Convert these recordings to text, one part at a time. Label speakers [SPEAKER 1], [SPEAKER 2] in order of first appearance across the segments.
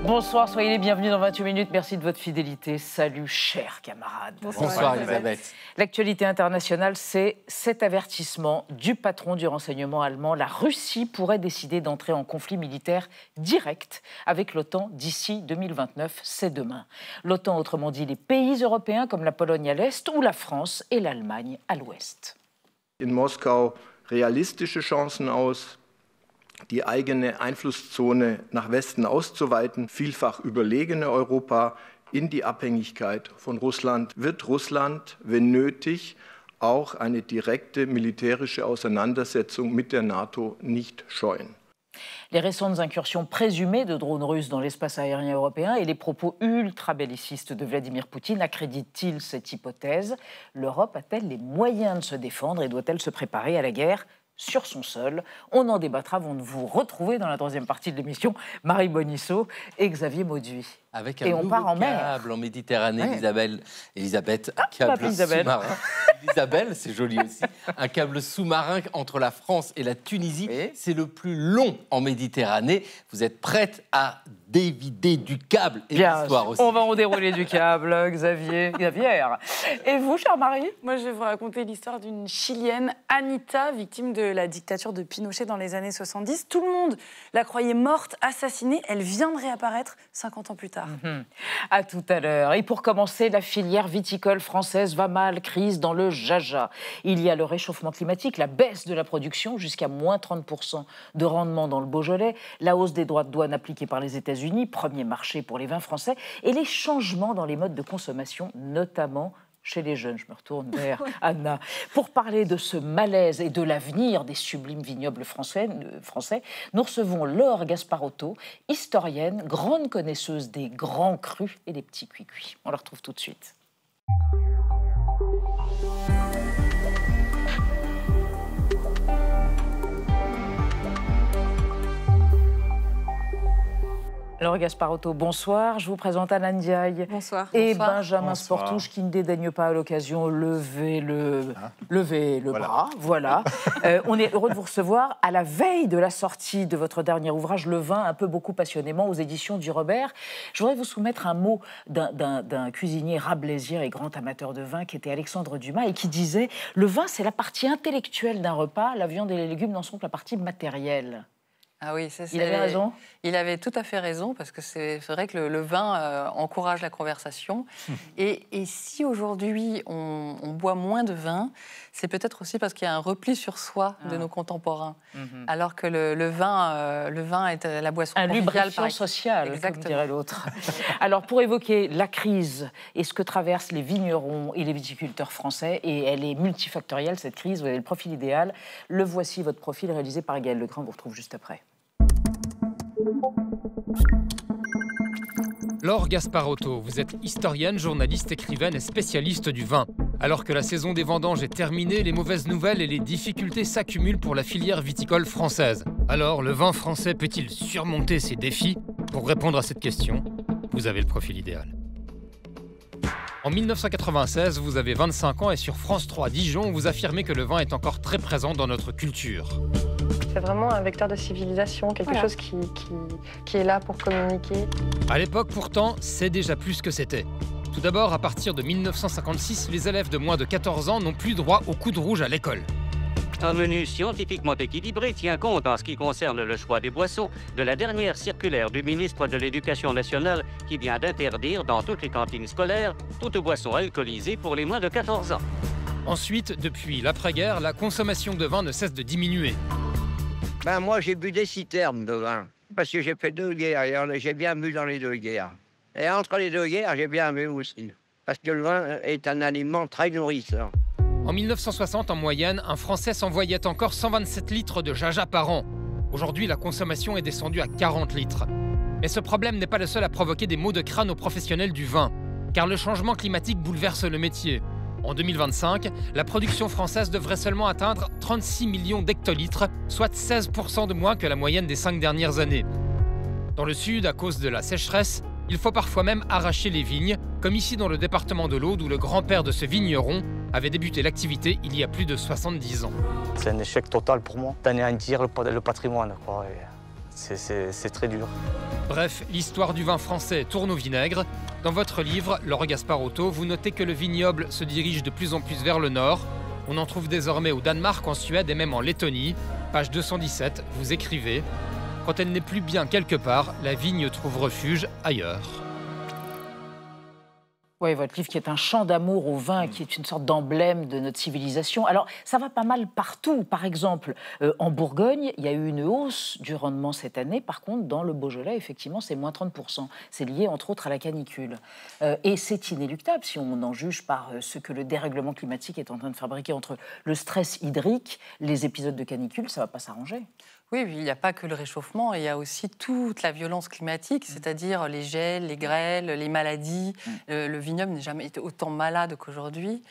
[SPEAKER 1] Bonsoir, soyez les bienvenus dans 28 minutes. Merci de votre fidélité. Salut, chers camarades.
[SPEAKER 2] Bonsoir Elisabeth.
[SPEAKER 1] L'actualité internationale, c'est cet avertissement du patron du renseignement allemand. La Russie pourrait décider d'entrer en conflit militaire direct avec l'OTAN d'ici 2029. C'est demain. L'OTAN, autrement dit, les pays européens comme la Pologne à l'est ou la France et l'Allemagne à l'ouest.
[SPEAKER 3] In Moskau realistische Chancen aus, die eigene Einflusszone nach Westen auszuweiten, vielfach überlegene Europa in die Abhängigkeit von Russland. Wird Russland, wenn nötig, auch eine direkte militärische Auseinandersetzung mit der NATO nicht scheuen?
[SPEAKER 1] Les récentes incursions présumées de drones russes dans l'espace aérien européen et les propos ultra-bellicistes de Vladimir Poutine accréditent-ils cette hypothèse? L'Europe a-t-elle les moyens de se défendre et doit-elle se préparer à la guerre sur son sol? On en débattra avant de vous retrouver dans la troisième partie de l'émission, Marie Bonisseau et Xavier Mauduit.
[SPEAKER 2] Avec un nouveau câble en Méditerranée,
[SPEAKER 1] ouais.
[SPEAKER 2] Elisabeth, un câble sous-marin. Isabelle, c'est joli aussi. Un câble sous-marin entre la France et la Tunisie. Oui. C'est le plus long en Méditerranée. Vous êtes prête à dévider du câble et l'histoire aussi.
[SPEAKER 1] On va en dérouler du câble, Xavier. Et vous, chère Marie?
[SPEAKER 4] Moi, je vais vous raconter l'histoire d'une Chilienne, Anita, victime de la dictature de Pinochet dans les années 70. Tout le monde la croyait morte, assassinée. Elle vient de réapparaître 50 ans plus tard.
[SPEAKER 1] À tout à l'heure. Et pour commencer, la filière viticole française va mal, crise dans le jaja. Il y a le réchauffement climatique, la baisse de la production jusqu'à moins 30% de rendement dans le Beaujolais, la hausse des droits de douane appliqués par les États-Unis, premier marché pour les vins français, et les changements dans les modes de consommation, notamment chez les jeunes. Je me retourne vers Anna. Pour parler de ce malaise et de l'avenir des sublimes vignobles français, nous recevons Laure Gasparotto, historienne, grande connaisseuse des grands crus et des petits cuits-cuits. On la retrouve tout de suite. Laure Gasparotto, bonsoir. Je vous présente Anna Ndiaye.
[SPEAKER 4] Bonsoir.
[SPEAKER 1] Et
[SPEAKER 4] bonsoir.
[SPEAKER 1] Benjamin Sportouche qui ne dédaigne pas à l'occasion lever le bras. Voilà. On est heureux de vous recevoir à la veille de la sortie de votre dernier ouvrage, Le vin, un peu beaucoup passionnément, aux éditions du Robert. Je voudrais vous soumettre un mot d'un cuisinier rabelaisien et grand amateur de vin qui était Alexandre Dumas et qui disait « Le vin, c'est la partie intellectuelle d'un repas, la viande et les légumes n'en sont que la partie matérielle ».
[SPEAKER 4] Ah oui,
[SPEAKER 1] il avait raison.
[SPEAKER 4] Il avait tout à fait raison, parce que c'est vrai que le vin encourage la conversation. Et si aujourd'hui on boit moins de vin, c'est peut-être aussi parce qu'il y a un repli sur soi de nos contemporains. Alors que le vin est la boisson
[SPEAKER 1] un
[SPEAKER 4] conviviale.
[SPEAKER 1] lubrifiant social, comme dirait l'autre. Alors, pour évoquer la crise et ce que traversent les vignerons et les viticulteurs français, et elle est multifactorielle, cette crise, vous avez le profil idéal. Le voici, votre profil réalisé par Gaël Legrain. On vous retrouve juste après.
[SPEAKER 5] Laure Gasparotto, vous êtes historienne, journaliste, écrivaine et spécialiste du vin. Alors que la saison des vendanges est terminée, les mauvaises nouvelles et les difficultés s'accumulent pour la filière viticole française. Alors, le vin français peut-il surmonter ces défis? Pour répondre à cette question, vous avez le profil idéal. En 1996, vous avez 25 ans et sur France 3 Dijon, vous affirmez que le vin est encore très présent dans notre culture.
[SPEAKER 6] C'est vraiment un vecteur de civilisation, quelque chose qui est là pour communiquer.
[SPEAKER 5] À l'époque, pourtant, c'est déjà plus que c'était. Tout d'abord, à partir de 1956, les élèves de moins de 14 ans n'ont plus droit au coude rouge à l'école.
[SPEAKER 7] Un menu scientifiquement équilibré tient compte, en ce qui concerne le choix des boissons, de la dernière circulaire du ministre de l'Éducation nationale qui vient d'interdire dans toutes les cantines scolaires toute boisson alcoolisée pour les moins de 14 ans.
[SPEAKER 5] Ensuite, depuis l'après-guerre, la consommation de vin ne cesse de diminuer.
[SPEAKER 8] Moi, j'ai bu des citernes de vin, parce que j'ai fait 2 guerres, et j'ai bien bu dans les 2 guerres. Et entre les 2 guerres, j'ai bien bu aussi, parce que le vin est un aliment très nourrissant.
[SPEAKER 5] En 1960, en moyenne, un Français s'envoyait encore 127 litres de jaja par an. Aujourd'hui, la consommation est descendue à 40 litres. Mais ce problème n'est pas le seul à provoquer des maux de crâne aux professionnels du vin, car le changement climatique bouleverse le métier. En 2025, la production française devrait seulement atteindre 36 millions d'hectolitres, soit 16% de moins que la moyenne des 5 dernières années. Dans le sud, à cause de la sécheresse, il faut parfois même arracher les vignes, comme ici dans le département de l'Aude où le grand-père de ce vigneron avait débuté l'activité il y a plus de 70 ans.
[SPEAKER 9] C'est un échec total pour moi, d'anéantir le patrimoine, quoi. C'est très dur.
[SPEAKER 5] Bref, l'histoire du vin français tourne au vinaigre. Dans votre livre, Laure Gasparotto, vous notez que le vignoble se dirige de plus en plus vers le nord. On en trouve désormais au Danemark, en Suède et même en Lettonie. Page 217, vous écrivez « Quand elle n'est plus bien quelque part, la vigne trouve refuge ailleurs ».
[SPEAKER 1] Oui, votre livre qui est un chant d'amour au vin, qui est une sorte d'emblème de notre civilisation. Alors, ça va pas mal partout. Par exemple, en Bourgogne, il y a eu une hausse du rendement cette année. Par contre, dans le Beaujolais, effectivement, c'est moins 30%. C'est lié, entre autres, à la canicule. Et c'est inéluctable, si on en juge par ce que le dérèglement climatique est en train de fabriquer entre le stress hydrique, les épisodes de canicule, ça va pas s'arranger.
[SPEAKER 4] Oui, il n'y a pas que le réchauffement, il y a aussi toute la violence climatique, c'est-à-dire les gels, les grêles, les maladies. Le vignoble n'a jamais été autant malade qu'aujourd'hui.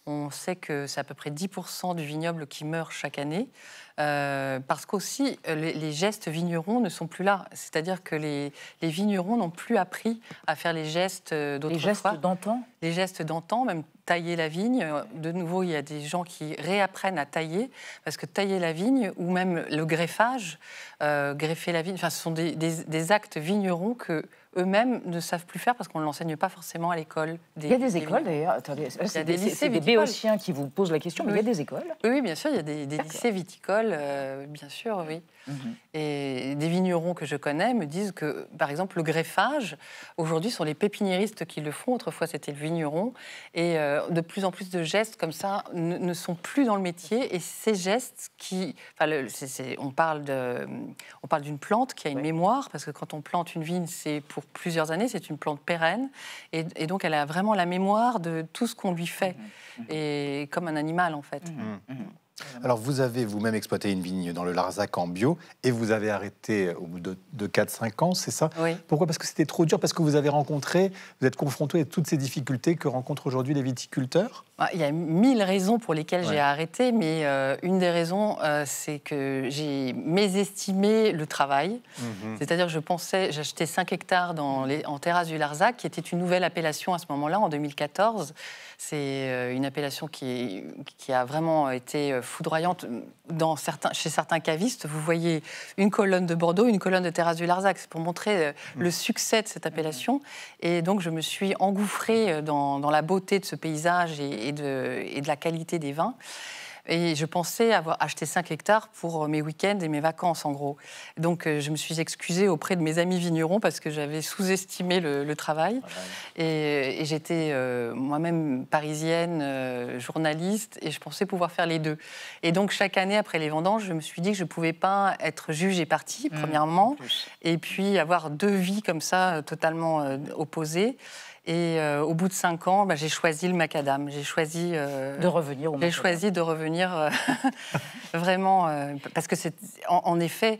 [SPEAKER 4] On sait que c'est à peu près 10% du vignoble qui meurt chaque année, parce qu'aussi les gestes vignerons ne sont plus là. C'est-à-dire que les vignerons n'ont plus appris à faire les gestes d'autrefois.
[SPEAKER 1] Les gestes d'antan ?
[SPEAKER 4] Les gestes d'antan, même tailler la vigne. De nouveau, il y a des gens qui réapprennent à tailler, parce que tailler la vigne, ou même le greffage, greffer la vigne, ce sont des actes vignerons que eux-mêmes ne savent plus faire parce qu'on ne l'enseigne pas forcément à l'école.
[SPEAKER 1] Il y a des écoles d'ailleurs. Attendez, c'est des béotiens qui vous posent la question, mais il y a des écoles.
[SPEAKER 4] Oui, bien sûr, il y a des lycées viticoles, bien sûr, oui. Et des vignerons que je connais me disent que, par exemple, le greffage, aujourd'hui, sont les pépiniéristes qui le font. Autrefois, c'était le vigneron. Et de plus en plus de gestes comme ça ne sont plus dans le métier. Et ces gestes on parle d'une plante qui a une mémoire, parce que quand on plante une vigne, c'est pour plusieurs années, c'est une plante pérenne. Et donc, elle a vraiment la mémoire de tout ce qu'on lui fait. Et comme un animal, en fait.
[SPEAKER 9] Alors, vous avez vous-même exploité une vigne dans le Larzac en bio et vous avez arrêté au bout de 4-5 ans, c'est ça?
[SPEAKER 4] Oui.
[SPEAKER 9] Pourquoi? Parce que c'était trop dur? Parce que vous êtes confronté à toutes ces difficultés que rencontrent aujourd'hui les viticulteurs?
[SPEAKER 4] Il y a 1000 raisons pour lesquelles j'ai arrêté, mais une des raisons, c'est que j'ai mésestimé le travail. C'est-à-dire que j'achetais 5 hectares en terrasse du Larzac, qui était une nouvelle appellation à ce moment-là, en 2014. C'est une appellation qui a vraiment été foudroyante chez certains cavistes. Vous voyez une colonne de Bordeaux, une colonne de terrasse du Larzac. C'est pour montrer le succès de cette appellation. Et donc, je me suis engouffrée dans la beauté de ce paysage et de la qualité des vins. Et je pensais avoir acheté 5 hectares pour mes week-ends et mes vacances, en gros. Donc, je me suis excusée auprès de mes amis vignerons parce que j'avais sous-estimé le travail. Et j'étais moi-même parisienne, journaliste, et je pensais pouvoir faire les deux. Et donc, chaque année, après les vendanges, je me suis dit que je ne pouvais pas être juge et partie, premièrement, et puis avoir 2 vies comme ça, totalement opposées. Et au bout de 5 ans, j'ai choisi le macadam. J'ai choisi
[SPEAKER 1] de revenir au macadam.
[SPEAKER 4] J'ai choisi de revenir vraiment parce que c'est en effet.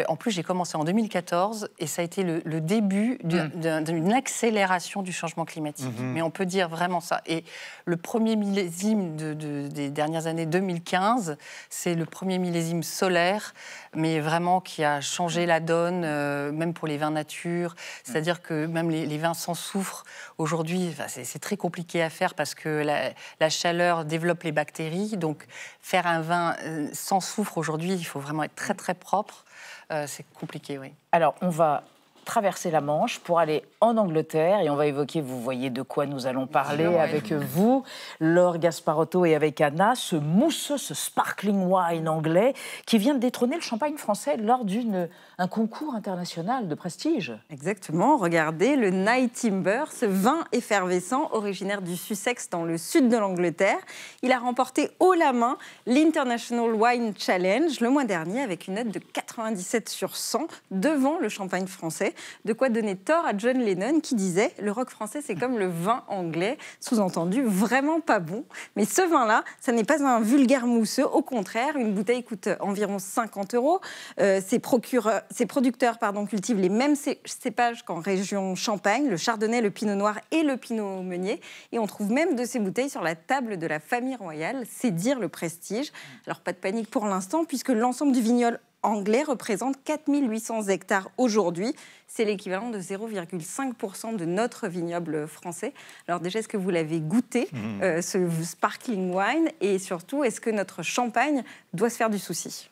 [SPEAKER 4] En plus, j'ai commencé en 2014 et ça a été le début d'une accélération du changement climatique. Mais on peut dire vraiment ça. Et le premier millésime des dernières années 2015, c'est le premier millésime solaire, mais vraiment qui a changé la donne, même pour les vins nature. C'est-à-dire que même les vins sans soufre, aujourd'hui, c'est très compliqué à faire parce que la chaleur développe les bactéries. Donc, faire un vin sans soufre aujourd'hui, il faut vraiment être très, très propre. C'est compliqué, oui.
[SPEAKER 1] Alors, on va traverser la Manche pour aller en Angleterre et on va évoquer, vous voyez de quoi nous allons parler avec vous, Laure Gasparotto et avec Anna, ce mousseux, ce sparkling wine anglais qui vient de détrôner le champagne français lors d'un concours international de prestige.
[SPEAKER 10] Exactement, regardez, le Night Timber, ce vin effervescent originaire du Sussex dans le sud de l'Angleterre. Il a remporté haut la main l'International Wine Challenge le mois dernier avec une note de 97 sur 100 devant le champagne français. De quoi donner tort à John Lennon qui disait « Le rock français, c'est comme le vin anglais », sous-entendu vraiment pas bon. Mais ce vin-là, ça n'est pas un vulgaire mousseux, au contraire, une bouteille coûte environ 50 €. Ses producteurs cultivent les mêmes cépages qu'en région Champagne, le chardonnay, le pinot noir et le pinot meunier. Et on trouve même de ces bouteilles sur la table de la famille royale, c'est dire le prestige. Alors pas de panique pour l'instant, puisque l'ensemble du vignoble anglais représente 4800 hectares aujourd'hui. C'est l'équivalent de 0,5% de notre vignoble français. Alors déjà, est-ce que vous l'avez goûté, ce sparkling wine? Et surtout, est-ce que notre champagne doit se faire du souci?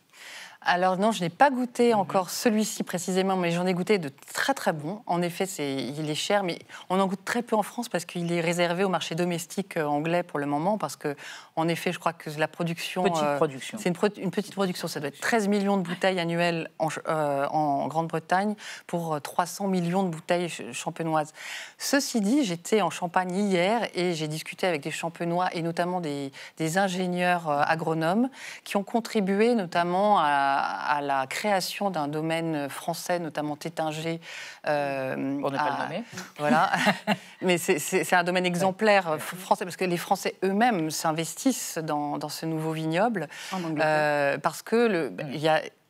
[SPEAKER 4] Alors non, je n'ai pas goûté encore celui-ci précisément, mais j'en ai goûté de très très bons. En effet, il est cher, mais on en goûte très peu en France parce qu'il est réservé au marché domestique anglais pour le moment, parce que en effet, je crois que la production...
[SPEAKER 1] Petite production.
[SPEAKER 4] C'est une petite production, ça doit être 13 millions de bouteilles annuelles en Grande-Bretagne pour 300 millions de bouteilles champenoises. Ceci dit, j'étais en Champagne hier et j'ai discuté avec des champenois et notamment des ingénieurs agronomes qui ont contribué notamment à la création d'un domaine français, notamment Tétinger.
[SPEAKER 1] Pour ne pas le nommer.
[SPEAKER 4] Voilà. Mais c'est un domaine exemplaire français, parce que les Français eux-mêmes s'investissent dans ce nouveau vignoble. En Angleterre. Parce que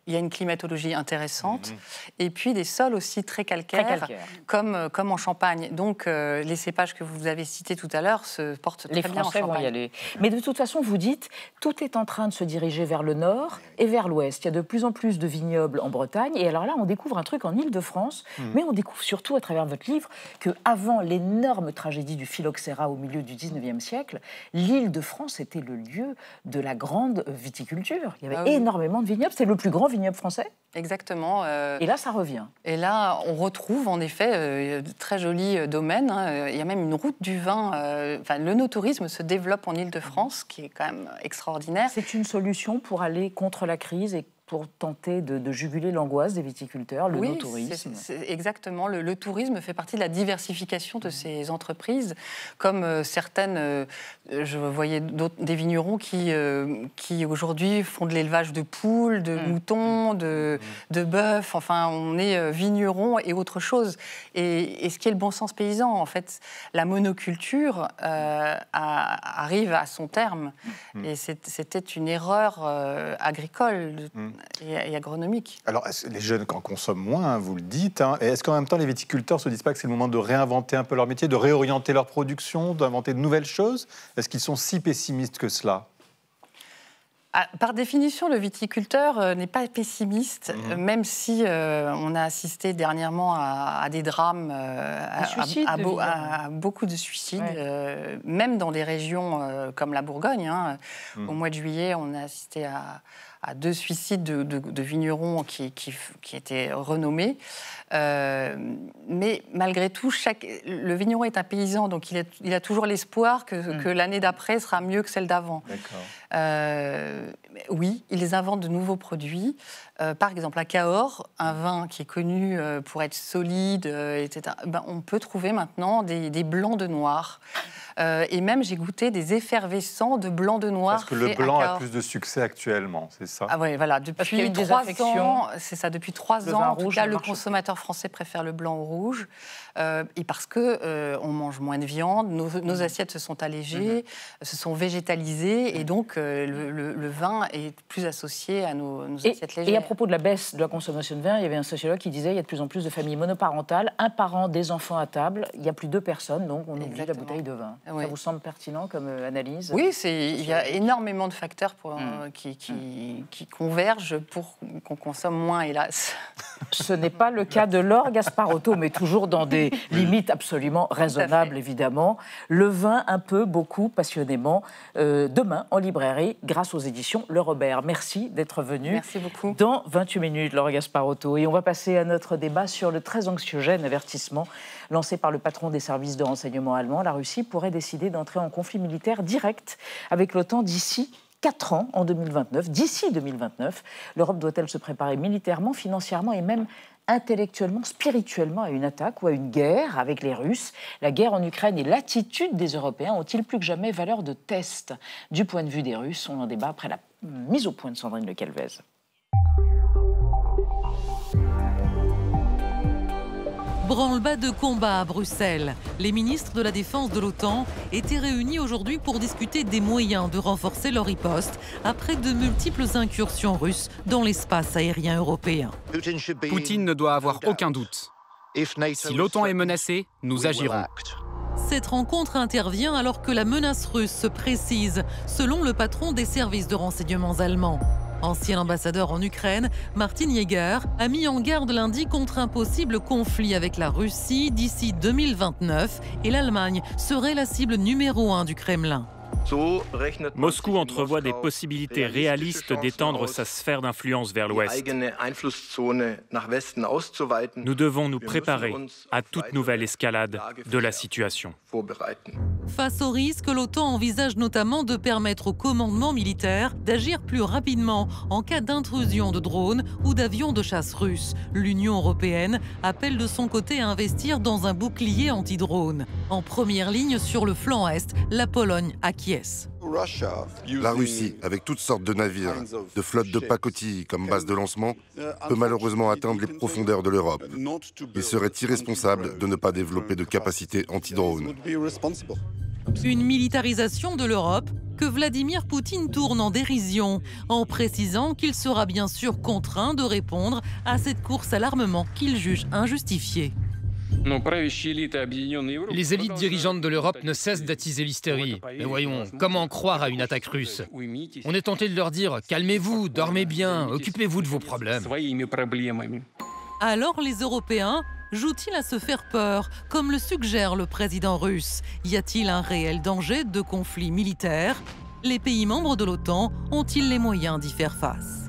[SPEAKER 4] il y a une climatologie intéressante et puis des sols aussi très calcaires. Comme en Champagne. Donc, les cépages que vous avez cités tout à l'heure se portent très bien en Champagne.
[SPEAKER 1] Les Français vont y aller. Mais de toute façon, vous dites, tout est en train de se diriger vers le nord et vers l'ouest. Il y a de plus en plus de vignobles en Bretagne. Et alors là, on découvre un truc en Île-de-France, mais on découvre surtout à travers votre livre qu'avant l'énorme tragédie du phylloxéra au milieu du 19e siècle, l'Île-de-France était le lieu de la grande viticulture. Il y avait énormément de vignobles. C'est le plus grand vignoble français.
[SPEAKER 4] Exactement.
[SPEAKER 1] Et là, ça revient.
[SPEAKER 4] Et là, on retrouve en effet de très jolis domaines. Il y a même une route du vin. Le no-tourisme se développe en Île-de-France, qui est quand même extraordinaire.
[SPEAKER 1] C'est une solution pour aller contre la crise et pour tenter de juguler l'angoisse des viticulteurs, le no-tourisme.
[SPEAKER 4] Exactement. Le tourisme fait partie de la diversification de ces entreprises, comme certaines, je voyais des vignerons qui aujourd'hui font de l'élevage de poules, de moutons, de bœufs. Enfin, on est vignerons et autre chose. Et ce qui est le bon sens paysan, en fait, la monoculture arrive à son terme. Et c'était une erreur agricole et agronomique.
[SPEAKER 9] Alors, les jeunes en consomment moins, vous le dites. Et est-ce qu'en même temps, les viticulteurs ne se disent pas que c'est le moment de réinventer un peu leur métier, de réorienter leur production, d'inventer de nouvelles choses? Est-ce qu'ils sont si pessimistes que cela?
[SPEAKER 4] Par définition, le viticulteur n'est pas pessimiste, même si on a assisté dernièrement à des drames, à beaucoup de suicides, même dans des régions comme la Bourgogne. Au mois de juillet, on a assisté à 2 suicides de vignerons qui étaient renommés. Mais malgré tout, le vigneron est un paysan, donc il a toujours l'espoir que l'année d'après sera mieux que celle d'avant. Oui, ils inventent de nouveaux produits. Par exemple, à Cahors, un vin qui est connu pour être solide, etc., on peut trouver maintenant des blancs de noir. Et même, j'ai goûté des effervescents de blanc de noir.
[SPEAKER 9] Parce que le blanc a plus de succès actuellement, c'est ça?
[SPEAKER 4] Ah oui, voilà. Depuis 3 ans, c'est ça, depuis 3 ans, en tout cas, le consommateur français préfère le blanc au rouge. Et parce qu'on mange moins de viande, nos assiettes se sont allégées, se sont végétalisées, et donc le vin est plus associé à nos assiettes légères.
[SPEAKER 1] Et à propos de la baisse de la consommation de vin, il y avait un sociologue qui disait qu'il y a de plus en plus de familles monoparentales, un parent, des enfants à table, il n'y a plus 2 personnes, donc on oublie la bouteille de vin. Ça vous semble pertinent comme analyse?
[SPEAKER 4] Oui, il y a énormément de facteurs qui convergent pour qu'on consomme moins, hélas.
[SPEAKER 1] Ce n'est pas le cas de Laure Gasparotto, mais toujours dans des limites absolument raisonnables, évidemment. Le vin, un peu, beaucoup, passionnément, demain en librairie, grâce aux éditions Le Robert. Merci d'être venu.
[SPEAKER 4] Merci beaucoup.
[SPEAKER 1] Dans 28 minutes, Laure Gasparotto. Et on va passer à notre débat sur le très anxiogène avertissement lancé par le patron des services de renseignement allemands. La Russie pourrait décider d'entrer en conflit militaire direct avec l'OTAN d'ici 4 ans, en 2029. D'ici 2029, l'Europe doit-elle se préparer militairement, financièrement et même intellectuellement, spirituellement à une attaque ou à une guerre avec les Russes? La guerre en Ukraine et l'attitude des Européens ont-ils plus que jamais valeur de test du point de vue des Russes? On en débat après la mise au point de Sandrine Le Calvez.
[SPEAKER 11] Branle-bas de combat à Bruxelles. Les ministres de la Défense de l'OTAN étaient réunis aujourd'hui pour discuter des moyens de renforcer leur riposte après de multiples incursions russes dans l'espace aérien européen.
[SPEAKER 12] Poutine ne doit avoir aucun doute. Si l'OTAN est menacée, nous agirons.
[SPEAKER 11] Cette rencontre intervient alors que la menace russe se précise, selon le patron des services de renseignements allemands. Ancien ambassadeur en Ukraine, Martin Jäger a mis en garde lundi contre un possible conflit avec la Russie d'ici 2029 et l'Allemagne serait la cible numéro 1 du Kremlin.
[SPEAKER 13] Moscou entrevoit des possibilités réalistes d'étendre sa sphère d'influence vers l'Ouest. Nous devons nous préparer à toute nouvelle escalade de la situation.
[SPEAKER 11] Face au risque, l'OTAN envisage notamment de permettre au commandement militaire d'agir plus rapidement en cas d'intrusion de drones ou d'avions de chasse russes. L'Union européenne appelle de son côté à investir dans un bouclier anti-drone. En première ligne sur le flanc est, la Pologne acquiesce.
[SPEAKER 14] La Russie, avec toutes sortes de navires, de flottes de pacotilles comme base de lancement, peut malheureusement atteindre les profondeurs de l'Europe. Il serait irresponsable de ne pas développer de capacités anti-drone.
[SPEAKER 11] Une militarisation de l'Europe que Vladimir Poutine tourne en dérision, en précisant qu'il sera bien sûr contraint de répondre à cette course à l'armement qu'il juge injustifiée.
[SPEAKER 5] Les élites dirigeantes de l'Europe ne cessent d'attiser l'hystérie. Mais voyons, comment croire à une attaque russe? On est tenté de leur dire « Calmez-vous, dormez bien, occupez-vous de vos problèmes ».
[SPEAKER 11] Alors les Européens jouent-ils à se faire peur, comme le suggère le président russe? Y a-t-il un réel danger de conflit militaire? Les pays membres de l'OTAN ont-ils les moyens d'y faire face?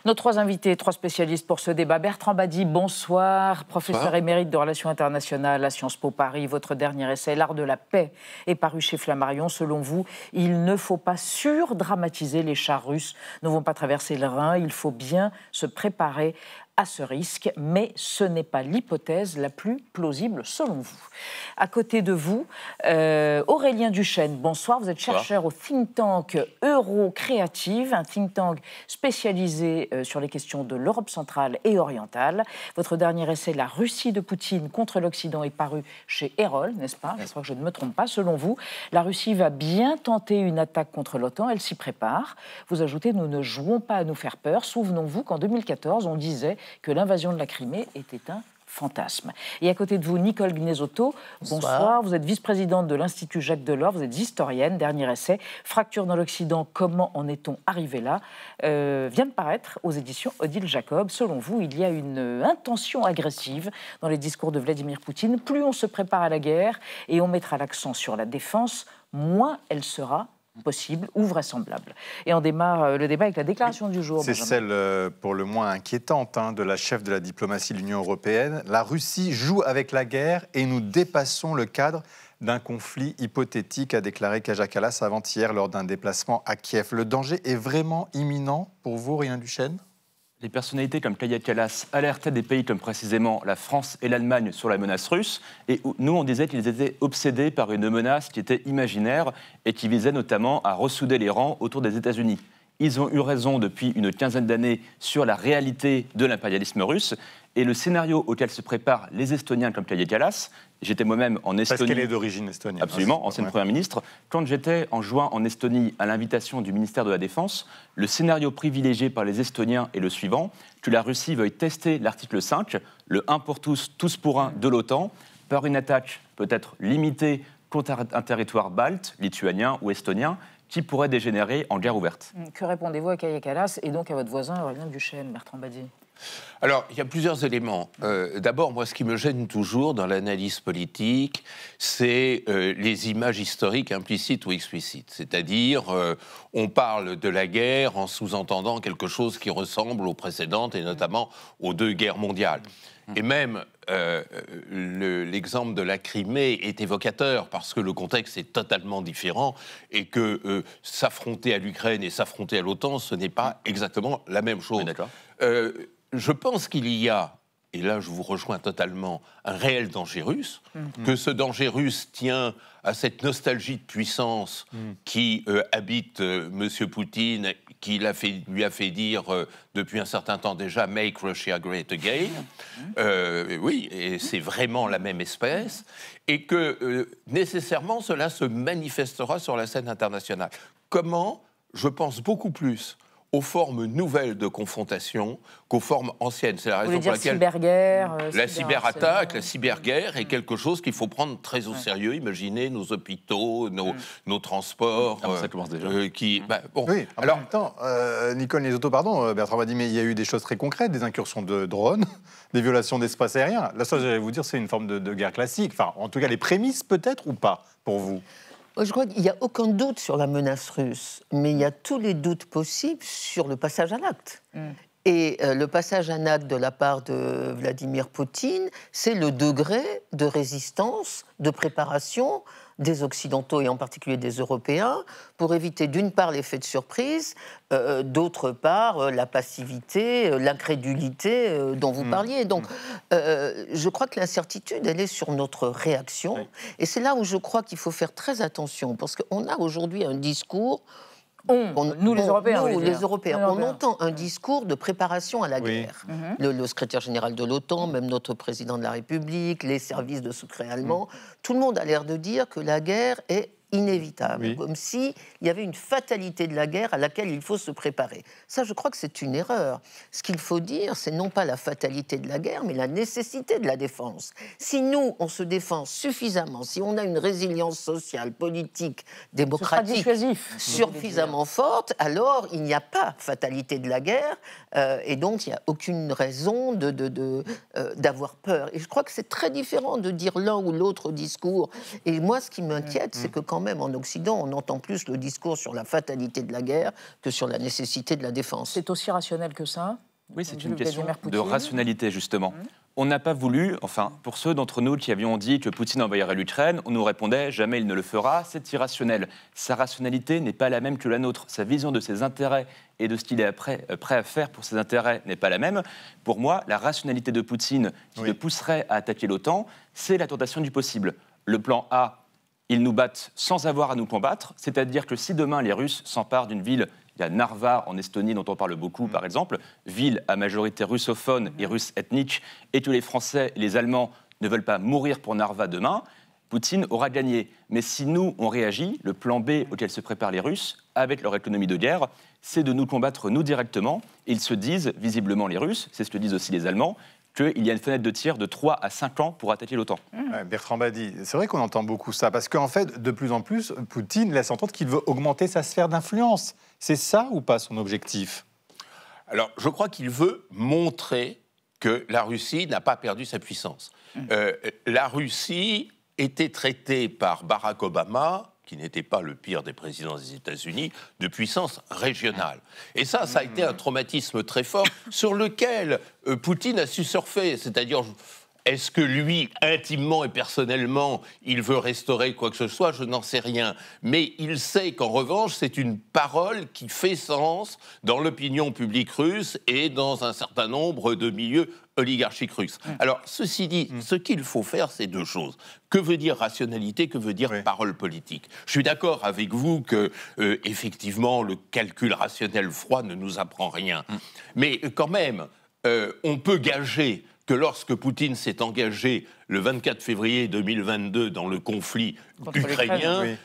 [SPEAKER 1] Nos trois invités, trois spécialistes pour ce débat. Bertrand Badi, bonsoir, professeur émérite de Relations internationales à Sciences Po Paris. Votre dernier essai, L'art de la paix, est paru chez Flammarion. Selon vous, il ne faut pas surdramatiser. Les chars russes ne vont pas traverser le Rhin. Il faut bien se préparer à ce risque, mais ce n'est pas l'hypothèse la plus plausible selon vous. À côté de vous, Aurélien Duchesne, bonsoir. Vous êtes chercheur au think tank Eurocréative, un think tank spécialisé sur les questions de l'Europe centrale et orientale. Votre dernier essai, La Russie de Poutine contre l'Occident, est paru chez Erol, n'est-ce pas? Je crois que je ne me trompe pas. Selon vous, la Russie va bien tenter une attaque contre l'OTAN, elle s'y prépare. Vous ajoutez, nous ne jouons pas à nous faire peur. Souvenons-vous qu'en 2014, on disait que l'invasion de la Crimée était un fantasme. Et à côté de vous, Nicole Gnesotto, bonsoir. Vous êtes vice-présidente de l'Institut Jacques Delors, vous êtes historienne. Dernier essai, Fracture dans l'Occident, comment en est-on arrivé là, vient de paraître aux éditions Odile Jacob. Selon vous, il y a une intention agressive dans les discours de Vladimir Poutine. Plus on se prépare à la guerre et on mettra l'accent sur la défense, moins elle sera possible ou vraisemblable. Et on démarre le débat avec la déclaration du jour.
[SPEAKER 9] C'est celle pour le moins inquiétante de la chef de la diplomatie de l'Union européenne. La Russie joue avec la guerre et nous dépassons le cadre d'un conflit hypothétique, a déclaré Kaja Kallas avant-hier lors d'un déplacement à Kiev. Le danger est vraiment imminent pour vous, Aurélien Duchesne?
[SPEAKER 15] Les personnalités comme Kaja Kallas alertaient des pays comme précisément la France et l'Allemagne sur la menace russe. Et nous, on disait qu'ils étaient obsédés par une menace qui était imaginaire et qui visait notamment à ressouder les rangs autour des États-Unis. Ils ont eu raison depuis une quinzaine d'années sur la réalité de l'impérialisme russe. Et le scénario auquel se préparent les Estoniens comme Kaja Kallas, j'étais moi-même en Estonie...
[SPEAKER 9] Parce qu'elle est d'origine estonienne.
[SPEAKER 15] Absolument, ancienne Première ministre. Quand j'étais en juin en Estonie à l'invitation du ministère de la Défense, le scénario privilégié par les Estoniens est le suivant, que la Russie veuille tester l'article 5, le 1 pour tous, tous pour un de l'OTAN, par une attaque peut-être limitée contre un territoire balte, lituanien ou estonien, qui pourrait dégénérer en guerre ouverte.
[SPEAKER 1] Que répondez-vous à Kaja Kallas et donc à votre voisin Aurélien Duchesne, Bertrand Badi?
[SPEAKER 16] Alors, il y a plusieurs éléments. D'abord, moi, ce qui me gêne toujours dans l'analyse politique, c'est les images historiques implicites ou explicites. C'est-à-dire, on parle de la guerre en sous-entendant quelque chose qui ressemble aux précédentes, et notamment aux deux guerres mondiales. Et même l'exemple de la Crimée est évocateur parce que le contexte est totalement différent et que s'affronter à l'Ukraine et s'affronter à l'OTAN, ce n'est pas exactement la même chose. Oui, d'accord. Je pense qu'il y a, et là je vous rejoins totalement, un réel danger russe, que ce danger russe tient à cette nostalgie de puissance qui habite M. Poutine, qui lui a fait dire depuis un certain temps déjà « Make Russia Great Again ». Oui, et c'est vraiment la même espèce, et que nécessairement cela se manifestera sur la scène internationale. Comment? Je pense beaucoup plus aux formes nouvelles de confrontation qu'aux formes anciennes. C'est la raison pour laquelle
[SPEAKER 1] cyberguerre,
[SPEAKER 16] la cyberattaque, la cyberguerre est quelque chose qu'il faut prendre très au sérieux. Imaginez nos hôpitaux, nos transports.
[SPEAKER 15] Ça commence déjà.
[SPEAKER 9] Bon. Oui, en même temps, Nicole Gnesotto, pardon, Bertrand m'a dit, mais il y a eu des choses très concrètes, des incursions de drones, des violations d'espace aérien. Là, ça, j'allais vous dire, c'est une forme de guerre classique. Enfin, en tout cas, les prémices peut-être ou pas, pour vous?
[SPEAKER 17] Je crois qu'il n'y a aucun doute sur la menace russe, mais il y a tous les doutes possibles sur le passage à l'acte. Et le passage à l'acte de la part de Vladimir Poutine, c'est le degré de résistance, de préparation des Occidentaux et en particulier des Européens pour éviter d'une part l'effet de surprise, d'autre part la passivité, l'incrédulité dont vous parliez. Donc je crois que l'incertitude, elle est sur notre réaction. Et c'est là où je crois qu'il faut faire très attention parce qu'on a aujourd'hui un discours...
[SPEAKER 1] Nous, les Européens.
[SPEAKER 17] On entend un discours de préparation à la guerre. Le secrétaire général de l'OTAN, même notre président de la République, les services de secret allemands, tout le monde a l'air de dire que la guerre est inévitable, comme s'il y avait une fatalité de la guerre à laquelle il faut se préparer. Ça, je crois que c'est une erreur. Ce qu'il faut dire, c'est non pas la fatalité de la guerre, mais la nécessité de la défense. Si nous, on se défend suffisamment, si on a une résilience sociale, politique, démocratique suffisamment forte, alors il n'y a pas fatalité de la guerre, et donc il n'y a aucune raison d'avoir peur. Et je crois que c'est très différent de dire l'un ou l'autre discours. Et moi, ce qui m'inquiète, c'est que quand même en Occident, on entend plus le discours sur la fatalité de la guerre que sur la nécessité de la défense.
[SPEAKER 1] C'est aussi rationnel que ça ?
[SPEAKER 15] Oui, c'est une question de rationalité, justement. On n'a pas voulu, enfin, pour ceux d'entre nous qui avions dit que Poutine envahirait l'Ukraine, on nous répondait « jamais il ne le fera », c'est irrationnel. Sa rationalité n'est pas la même que la nôtre. Sa vision de ses intérêts et de ce qu'il est prêt à faire pour ses intérêts n'est pas la même. Pour moi, la rationalité de Poutine qui le pousserait à attaquer l'OTAN, c'est la tentation du possible. Le plan A, ils nous battent sans avoir à nous combattre, c'est-à-dire que si demain les Russes s'emparent d'une ville, il y a Narva en Estonie dont on parle beaucoup par exemple, ville à majorité russophone et russe ethnique, et que les Français et les Allemands ne veulent pas mourir pour Narva demain, Poutine aura gagné. Mais si nous, on réagit, le plan B auquel se préparent les Russes, avec leur économie de guerre, c'est de nous combattre nous directement. Ils se disent, visiblement les Russes, c'est ce que disent aussi les Allemands, qu'il y a une fenêtre de tir de 3 à 5 ans pour attaquer l'OTAN.
[SPEAKER 9] Bertrand Badi, c'est vrai qu'on entend beaucoup ça, parce qu'en fait, de plus en plus, Poutine laisse entendre qu'il veut augmenter sa sphère d'influence. C'est ça ou pas son objectif ?
[SPEAKER 16] Alors, je crois qu'il veut montrer que la Russie n'a pas perdu sa puissance. La Russie était traitée par Barack Obama, qui n'était pas le pire des présidents des États-Unis, de puissance régionale. Et ça a été un traumatisme très fort sur lequel Poutine a su surfer. C'est-à-dire, est-ce que lui, intimement et personnellement, il veut restaurer quoi que ce soit ? Je n'en sais rien. Mais il sait qu'en revanche, c'est une parole qui fait sens dans l'opinion publique russe et dans un certain nombre de milieux oligarchiques russes. Alors, ceci dit, ce qu'il faut faire, c'est deux choses. Que veut dire rationalité ? Que veut dire parole politique ? Je suis d'accord avec vous que, effectivement, le calcul rationnel froid ne nous apprend rien. Mais quand même, on peut gager que lorsque Poutine s'est engagé le 24 février 2022 dans le conflit ukrainien,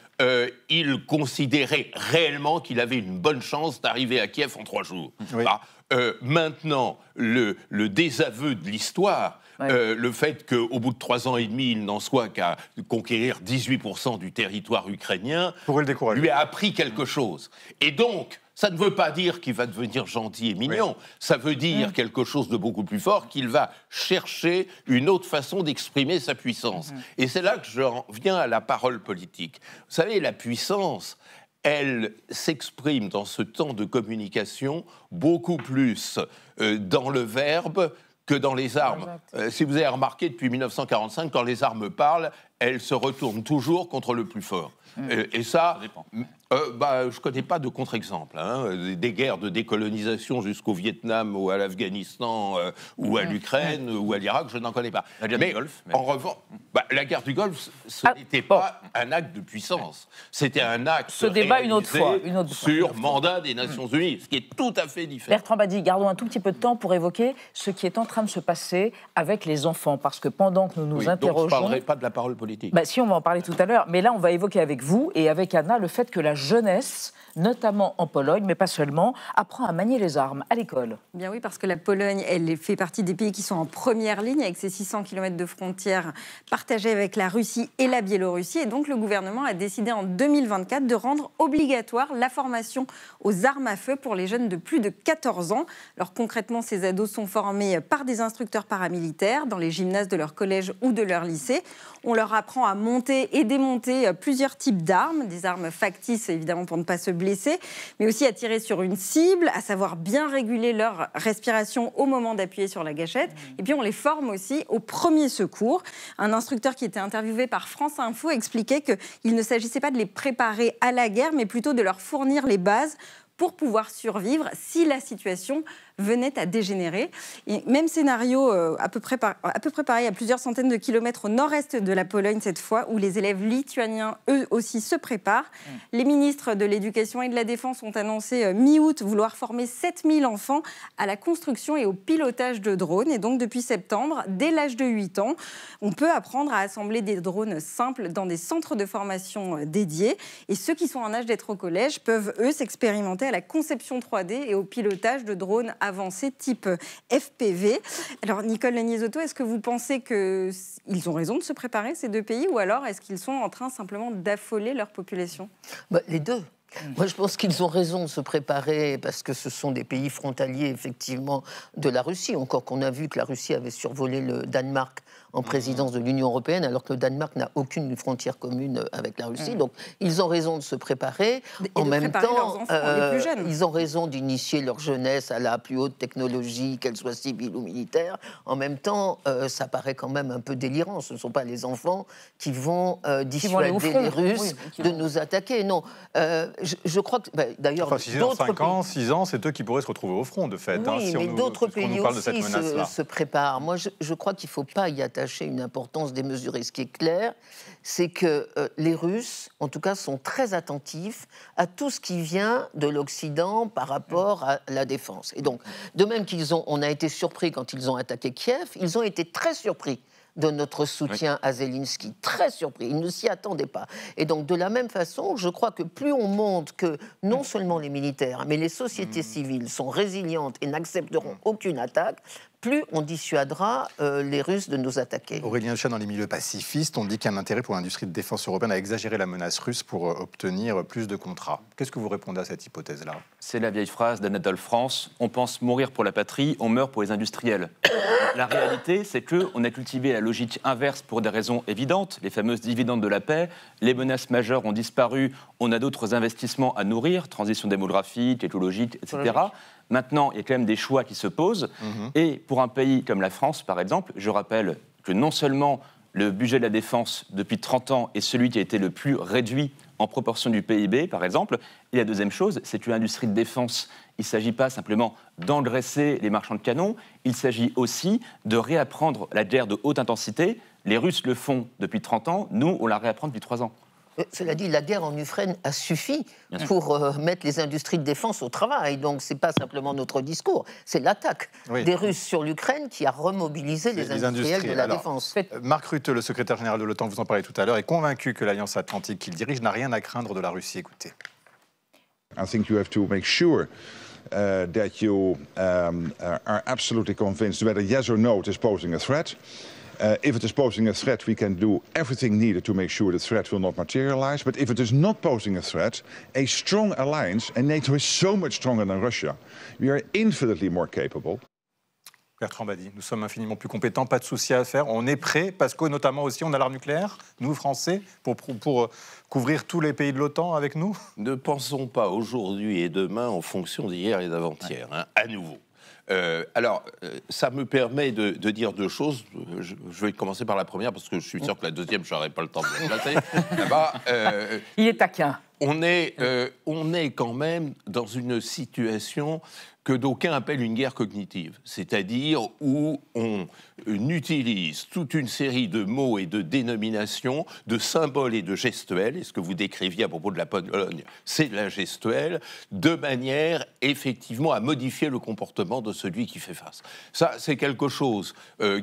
[SPEAKER 16] il considérait réellement qu'il avait une bonne chance d'arriver à Kiev en 3 jours. Maintenant, le désaveu de l'histoire, le fait qu'au bout de 3 ans et demi, il n'en soit qu'à conquérir 18% du territoire ukrainien, lui a appris quelque chose. Et donc, ça ne veut pas dire qu'il va devenir gentil et mignon, ça veut dire quelque chose de beaucoup plus fort, qu'il va chercher une autre façon d'exprimer sa puissance. Et c'est là que j'en viens à la parole politique. Vous savez, la puissance, elle s'exprime dans ce temps de communication beaucoup plus dans le verbe que dans les armes. Si vous avez remarqué, depuis 1945, quand les armes parlent, elles se retournent toujours contre le plus fort. Et ça je ne connais pas de contre-exemple. Des guerres de décolonisation jusqu'au Vietnam ou à l'Afghanistan ou à l'Ukraine ou à l'Irak, je n'en connais pas.
[SPEAKER 15] La guerre du Golfe.
[SPEAKER 16] En revanche, la guerre du Golfe, ce n'était pas un acte de puissance. C'était un acte
[SPEAKER 1] une autre fois.
[SPEAKER 16] Sur mandat des Nations Unies, ce qui est tout à fait différent.
[SPEAKER 1] Bertrand Badi, gardons un tout petit peu de temps pour évoquer ce qui est en train de se passer avec les enfants, parce que pendant que nous nous interrogeons...
[SPEAKER 16] Donc je ne parlerai pas de la parole politique.
[SPEAKER 1] Si, on va en parler tout à l'heure, mais là on va évoquer avec vous et avec Anna le fait que la jeunesse, notamment en Pologne, mais pas seulement, apprend à manier les armes à l'école.
[SPEAKER 10] Bien oui, parce que la Pologne, elle fait partie des pays qui sont en première ligne avec ses 600 km de frontières partagées avec la Russie et la Biélorussie. Et donc le gouvernement a décidé en 2024 de rendre obligatoire la formation aux armes à feu pour les jeunes de plus de 14 ans. Alors concrètement, ces ados sont formés par des instructeurs paramilitaires dans les gymnases de leur collège ou de leur lycée. On leur apprend à monter et démonter plusieurs types types d'armes, des armes factices évidemment pour ne pas se blesser, mais aussi à tirer sur une cible, à savoir bien réguler leur respiration au moment d'appuyer sur la gâchette. Et puis on les forme aussi au premier secours. Un instructeur qui était interviewé par France Info expliquait qu'il ne s'agissait pas de les préparer à la guerre, mais plutôt de leur fournir les bases pour pouvoir survivre si la situation venait à dégénérer. Et même scénario à peu près pareil, à plusieurs centaines de kilomètres au nord-est de la Pologne cette fois, où les élèves lituaniens, eux aussi, se préparent. Les ministres de l'Éducation et de la Défense ont annoncé mi-août vouloir former 7000 enfants à la construction et au pilotage de drones. Et donc, depuis septembre, dès l'âge de 8 ans, on peut apprendre à assembler des drones simples dans des centres de formation dédiés. Et ceux qui sont en âge d'être au collège peuvent, eux, s'expérimenter à la conception 3D et au pilotage de drones avancés type FPV. Alors, Nicole Legnisotto, est-ce que vous pensez qu'ils ont raison de se préparer, ces deux pays, ou alors est-ce qu'ils sont en train simplement d'affoler leur population ?
[SPEAKER 17] Les deux. Moi, je pense qu'ils ont raison de se préparer parce que ce sont des pays frontaliers, effectivement, de la Russie. Encore qu'on a vu que la Russie avait survolé le Danemark en présidence de l'Union européenne, alors que le Danemark n'a aucune frontière commune avec la Russie. Donc, ils ont raison de se préparer. En même temps, ils ont raison d'initier leur jeunesse à la plus haute technologie, qu'elle soit civile ou militaire. En même temps, ça paraît quand même un peu délirant. Ce ne sont pas les enfants qui vont dissuader les Russes de nous attaquer. Non. Je crois que, d'ailleurs,
[SPEAKER 9] enfin, si c'est dans 5 ans, 6 ans, c'est eux qui pourraient se retrouver au front, de fait.
[SPEAKER 17] Oui, mais d'autres pays aussi se préparent. Moi, je crois qu'il ne faut pas y attacher une importance démesurée. Ce qui est clair, c'est que les Russes, en tout cas, sont très attentifs à tout ce qui vient de l'Occident par rapport à la défense. Et donc, de même on a été surpris quand ils ont attaqué Kiev, ils ont été très surpris de notre soutien à Zelensky. Très surpris, ils ne s'y attendaient pas. Et donc, de la même façon, je crois que plus on montre que non seulement les militaires, mais les sociétés civiles sont résilientes et n'accepteront aucune attaque, plus on dissuadera les Russes de nous attaquer.
[SPEAKER 9] Aurélien Chat, dans les milieux pacifistes, on dit qu'il y a un intérêt pour l'industrie de défense européenne à exagérer la menace russe pour obtenir plus de contrats. Qu'est-ce que vous répondez à cette hypothèse-là ?
[SPEAKER 15] C'est la vieille phrase d'Anatole France, on pense mourir pour la patrie, on meurt pour les industriels. La réalité, c'est qu'on a cultivé la logique inverse pour des raisons évidentes, les fameuses dividendes de la paix, les menaces majeures ont disparu, on a d'autres investissements à nourrir, transition démographique, écologique, etc. Maintenant, il y a quand même des choix qui se posent. Et pour un pays comme la France, par exemple, je rappelle que non seulement le budget de la défense, depuis 30 ans, est celui qui a été le plus réduit en proportion du PIB, par exemple. Et la deuxième chose, c'est que l'industrie de défense, il ne s'agit pas simplement d'engraisser les marchands de canons, il s'agit aussi de réapprendre la guerre de haute intensité. Les Russes le font depuis 30 ans, nous, on la réapprend depuis 3 ans.
[SPEAKER 17] Cela dit, la guerre en Ukraine a suffi pour mettre les industries de défense au travail. Donc, ce n'est pas simplement notre discours, c'est l'attaque des Russes sur l'Ukraine qui a remobilisé les industriels de la défense.
[SPEAKER 9] Mark Rutte, le secrétaire général de l'OTAN, vous en parlez tout à l'heure, est convaincu que l'Alliance Atlantique qu'il dirige n'a rien à craindre de la Russie. Écoutez.
[SPEAKER 18] I think you have to make sure that you are absolutely convinced whether yes or no it is posing a threat. If it is posing a threat, we can do everything needed to make sure the threat will not materialize. But if it is not posing a threat, a strong alliance, and NATO is so much stronger than Russia, we are infinitely more capable.
[SPEAKER 9] Bertrand Badi, nous sommes infiniment plus compétents, pas de souci à faire. On est prêts, parce que notamment aussi, on a l'arme nucléaire, nous, Français, pour couvrir tous les pays de l'OTAN avec nous.
[SPEAKER 16] Ne pensons pas aujourd'hui et demain en fonction d'hier et d'avant-hier, à nouveau. Alors, ça me permet de dire deux choses. Je vais commencer par la première, parce que je suis sûr que la deuxième, je n'aurai pas le temps de la placer.
[SPEAKER 1] Il est taquin.
[SPEAKER 16] On est quand même dans une situation que d'aucuns appellent une guerre cognitive, c'est-à-dire où on utilise toute une série de mots et de dénominations, de symboles et de gestuels, et ce que vous décriviez à propos de la Pologne, c'est de la gestuelle, de manière effectivement à modifier le comportement de celui qui fait face. Ça, c'est quelque chose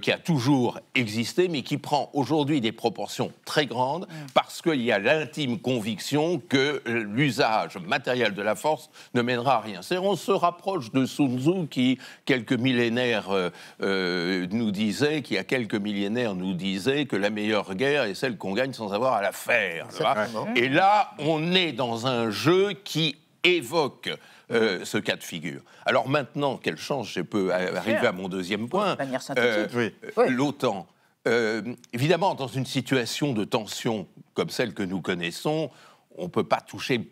[SPEAKER 16] qui a toujours existé, mais qui prend aujourd'hui des proportions très grandes, parce qu'il y a l'intime conviction que l'usage matériel de la force ne mènera à rien. C'est-à-dire, on se rapproche de Sun Tzu qui, quelques millénaires, nous disait que la meilleure guerre est celle qu'on gagne sans avoir à la faire. Et là, on est dans un jeu qui évoque ce cas de figure. Alors maintenant, quelle chance, je peux arriver à mon deuxième point.
[SPEAKER 1] De manière synthétique.
[SPEAKER 16] L'OTAN. évidemment, dans une situation de tension comme celle que nous connaissons, on ne peut pas toucher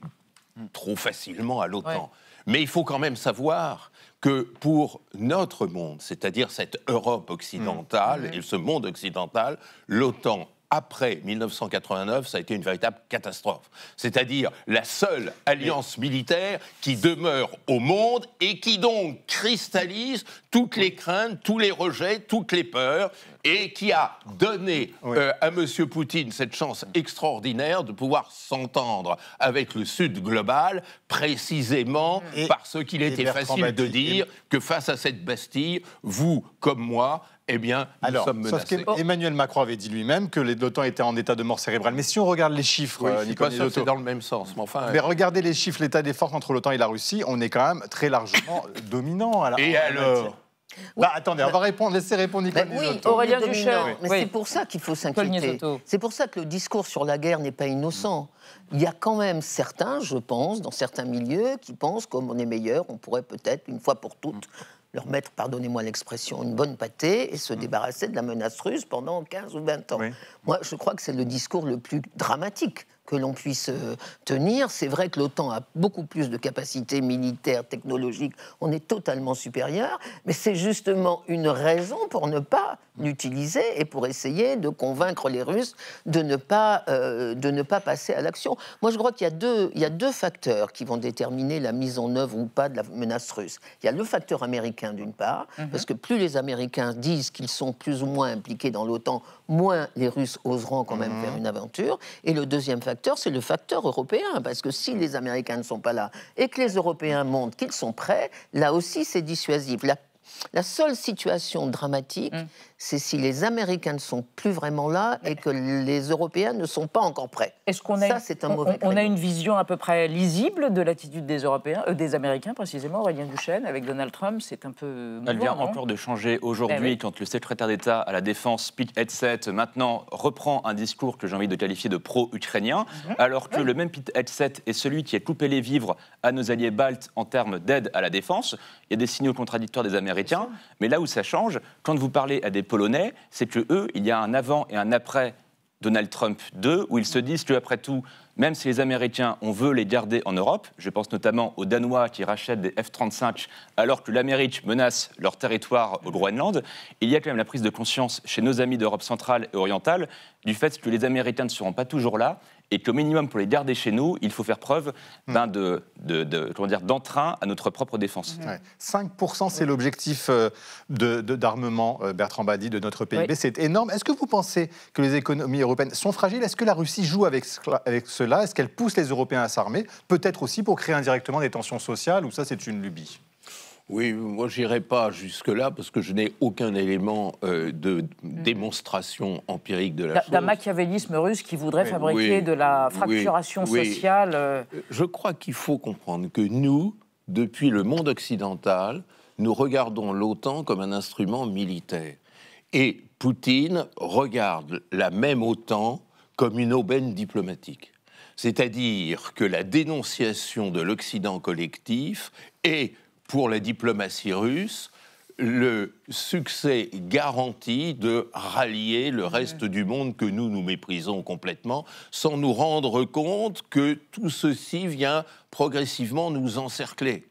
[SPEAKER 16] trop facilement à l'OTAN. Ouais. Mais il faut quand même savoir que pour notre monde, c'est-à-dire cette Europe occidentale et ce monde occidental, l'OTAN, après 1989, ça a été une véritable catastrophe. C'est-à-dire la seule alliance militaire qui demeure au monde et qui donc cristallise toutes les craintes, tous les rejets, toutes les peurs et qui a donné à M. Poutine cette chance extraordinaire de pouvoir s'entendre avec le Sud global, précisément parce qu'il était facile de dire que face à cette Bastille, vous comme moi, eh bien, nous sommes menacés.
[SPEAKER 9] Sauf qu'Emmanuel Macron avait dit lui-même que l'OTAN était en état de mort cérébrale. Mais si on regarde les chiffres,
[SPEAKER 16] Nicolas Izotto, c'est dans le même sens. Mais enfin,
[SPEAKER 9] regardez les chiffres, l'état des forces entre l'OTAN et la Russie, on est quand même très largement dominant.
[SPEAKER 16] Et alors
[SPEAKER 9] attendez, on va laisser répondre Nicolas Izotto.
[SPEAKER 17] Aurélien Duchesne. Mais c'est pour ça qu'il faut s'inquiéter. C'est pour ça que le discours sur la guerre n'est pas innocent. Il y a quand même certains, je pense, dans certains milieux, qui pensent comme on est meilleur, on pourrait peut-être, une fois pour toutes, leur mettre, pardonnez-moi l'expression, une bonne pâtée et se débarrasser de la menace russe pendant 15 ou 20 ans. Moi, je crois que c'est le discours le plus dramatique que l'on puisse tenir. C'est vrai que l'OTAN a beaucoup plus de capacités militaires, technologiques, on est totalement supérieur, mais c'est justement une raison pour ne pas l'utiliser et pour essayer de convaincre les Russes de ne pas passer à l'action. Moi, je crois qu'il y a deux facteurs qui vont déterminer la mise en œuvre ou pas de la menace russe. Il y a le facteur américain, d'une part, parce que plus les Américains disent qu'ils sont plus ou moins impliqués dans l'OTAN, moins les Russes oseront quand même faire une aventure. Et le deuxième facteur, c'est le facteur européen, parce que si les Américains ne sont pas là et que les Européens montrent qu'ils sont prêts, là aussi c'est dissuasif. La seule situation dramatique, c'est si les Américains ne sont plus vraiment là et que les Européens ne sont pas encore prêts.
[SPEAKER 1] Est-ce qu'on a une vision à peu près lisible de l'attitude des Européens, des Américains précisément, Aurélien Duchesne, avec Donald Trump, c'est un peu...
[SPEAKER 15] Elle vient encore de changer aujourd'hui quand le secrétaire d'État à la Défense, Pete Hegseth, maintenant reprend un discours que j'ai envie de qualifier de pro-ukrainien, alors que le même Pete Hegseth est celui qui a coupé les vivres à nos alliés baltes en termes d'aide à la défense. Il y a des signaux contradictoires des Américains, mais là où ça change, quand vous parlez à des Polonais, c'est que eux, il y a un avant et un après Donald Trump 2, où ils se disent qu'après tout, même si les Américains, on veut les garder en Europe, je pense notamment aux Danois qui rachètent des F-35 alors que l'Amérique menace leur territoire au Groenland, il y a quand même la prise de conscience chez nos amis d'Europe centrale et orientale du fait que les Américains ne seront pas toujours là et qu'au minimum, pour les garder chez nous, il faut faire preuve d'entrain à notre propre défense.
[SPEAKER 9] 5%, c'est l'objectif d'armement, Bertrand Badi, de notre PIB. C'est énorme. Est-ce que vous pensez que les économies européennes sont fragiles? Est-ce que la Russie joue avec cela? Est-ce qu'elle pousse les Européens à s'armer? Peut-être aussi pour créer indirectement des tensions sociales, ou ça, c'est une lubie?
[SPEAKER 16] Oui, moi je n'irai pas jusque-là parce que je n'ai aucun élément de démonstration empirique de la chose.
[SPEAKER 1] D'un machiavélisme russe qui voudrait fabriquer de la fracturation sociale.
[SPEAKER 16] Je crois qu'il faut comprendre que nous, depuis le monde occidental, nous regardons l'OTAN comme un instrument militaire. Et Poutine regarde la même OTAN comme une aubaine diplomatique. C'est-à-dire que la dénonciation de l'Occident collectif est, pour la diplomatie russe, le succès garanti de rallier le reste du monde que nous méprisons complètement, sans nous rendre compte que tout ceci vient progressivement nous encercler.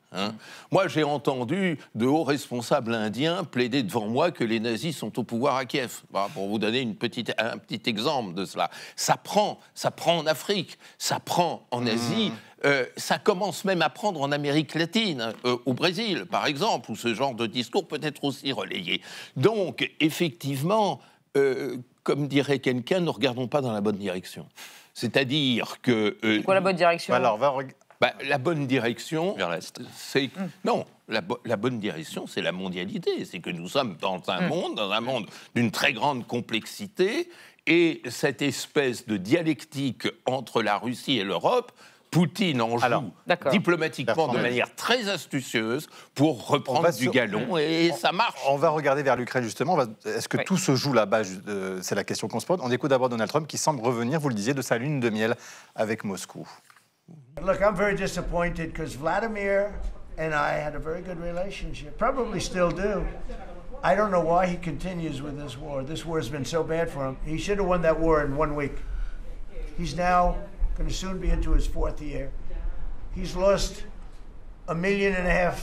[SPEAKER 16] Moi, j'ai entendu de hauts responsables indiens plaider devant moi que les nazis sont au pouvoir à Kiev. Voilà, pour vous donner un petit exemple de cela. Ça prend en Afrique, ça prend en Asie, ça commence même à prendre en Amérique latine, au Brésil, par exemple, où ce genre de discours peut être aussi relayé. Donc, effectivement, comme dirait quelqu'un, ne regardons pas dans la bonne direction. C'est-à-dire que...
[SPEAKER 1] c'est quoi la bonne direction?
[SPEAKER 16] La bonne direction, c'est... Non, la bonne direction, c'est la mondialité. C'est que nous sommes dans un monde d'une très grande complexité, et cette espèce de dialectique entre la Russie et l'Europe, Poutine en joue diplomatiquement de manière très astucieuse pour reprendre du galon, et ça marche.
[SPEAKER 9] On va regarder vers l'Ukraine, justement. Est-ce que tout se joue là-bas? C'est la question qu'on se pose. On écoute d'abord Donald Trump, qui semble revenir, vous le disiez, de sa lune de miel avec Moscou.
[SPEAKER 19] Look, I'm very disappointed because Vladimir and I had a very good relationship, probably still do. I don't know why he continues with this war. This war has been so bad for him. He should have won that war in 1 week. He's now going to soon be into his 4th year. He's lost 1.5 million